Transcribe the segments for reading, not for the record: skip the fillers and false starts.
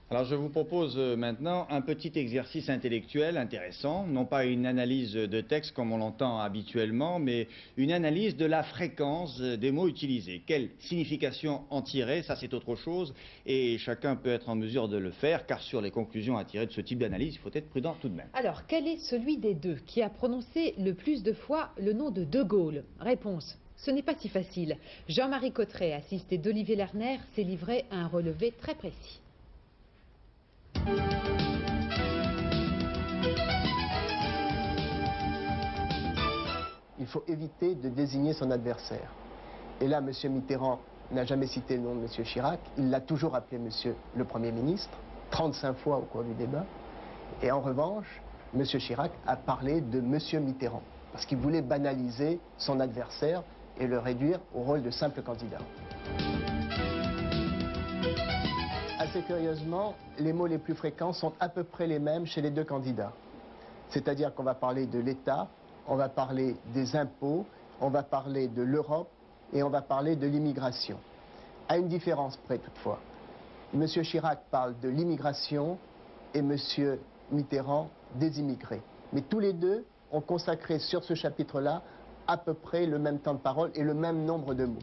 Alors je vous propose maintenant un petit exercice intellectuel intéressant, non pas une analyse de texte comme on l'entend habituellement, mais une analyse de la fréquence des mots utilisés. Quelle signification en tirer, ça c'est autre chose, et chacun peut être en mesure de le faire, car sur les conclusions à tirer de ce type d'analyse, il faut être prudent tout de même. Alors, quel est celui des deux qui a prononcé le plus de fois le nom de De Gaulle? Réponse: ce n'est pas si facile. Jean-Marie Cotterêt, assisté d'Olivier Lerner, s'est livré à un relevé très précis. Il faut éviter de désigner son adversaire. Et là, M. Mitterrand n'a jamais cité le nom de M. Chirac, il l'a toujours appelé M. le Premier ministre, 35 fois au cours du débat. Et en revanche, M. Chirac a parlé de M. Mitterrand, parce qu'il voulait banaliser son adversaire et le réduire au rôle de simple candidat. Assez curieusement, les mots les plus fréquents sont à peu près les mêmes chez les deux candidats. C'est-à-dire qu'on va parler de l'État, on va parler des impôts, on va parler de l'Europe et on va parler de l'immigration. À une différence près toutefois. M. Chirac parle de l'immigration et M. Mitterrand des immigrés. Mais tous les deux ont consacré sur ce chapitre-là à peu près le même temps de parole et le même nombre de mots.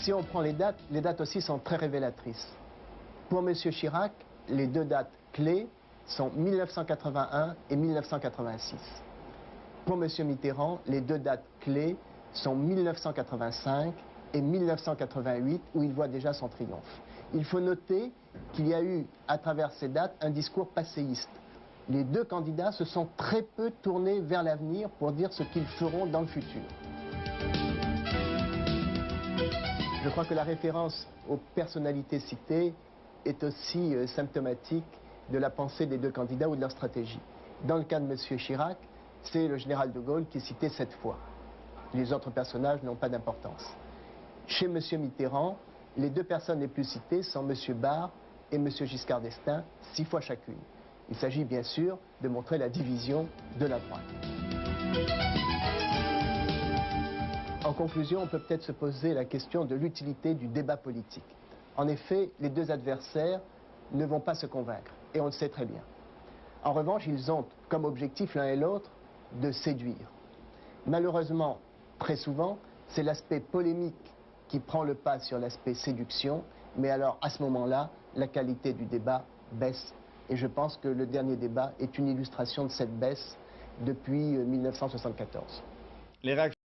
Si on prend les dates aussi sont très révélatrices. Pour M. Chirac, les deux dates clés sont 1981 et 1986. Pour M. Mitterrand, les deux dates clés sont 1985 et 1988, où il voit déjà son triomphe. Il faut noter qu'il y a eu, à travers ces dates, un discours passéiste. Les deux candidats se sont très peu tournés vers l'avenir pour dire ce qu'ils feront dans le futur. Je crois que la référence aux personnalités citées est aussi symptomatique de la pensée des deux candidats ou de leur stratégie. Dans le cas de M. Chirac, c'est le général de Gaulle qui est cité 7 fois. Les autres personnages n'ont pas d'importance. Chez M. Mitterrand, les deux personnes les plus citées sont M. Barre et M. Giscard d'Estaing, 6 fois chacune. Il s'agit bien sûr de montrer la division de la droite. En conclusion, on peut peut-être se poser la question de l'utilité du débat politique. En effet, les deux adversaires ne vont pas se convaincre, et on le sait très bien. En revanche, ils ont comme objectif l'un et l'autre de séduire. Malheureusement, très souvent, c'est l'aspect polémique qui prend le pas sur l'aspect séduction, mais alors à ce moment-là, la qualité du débat baisse. Et je pense que le dernier débat est une illustration de cette baisse depuis 1974. Les réactions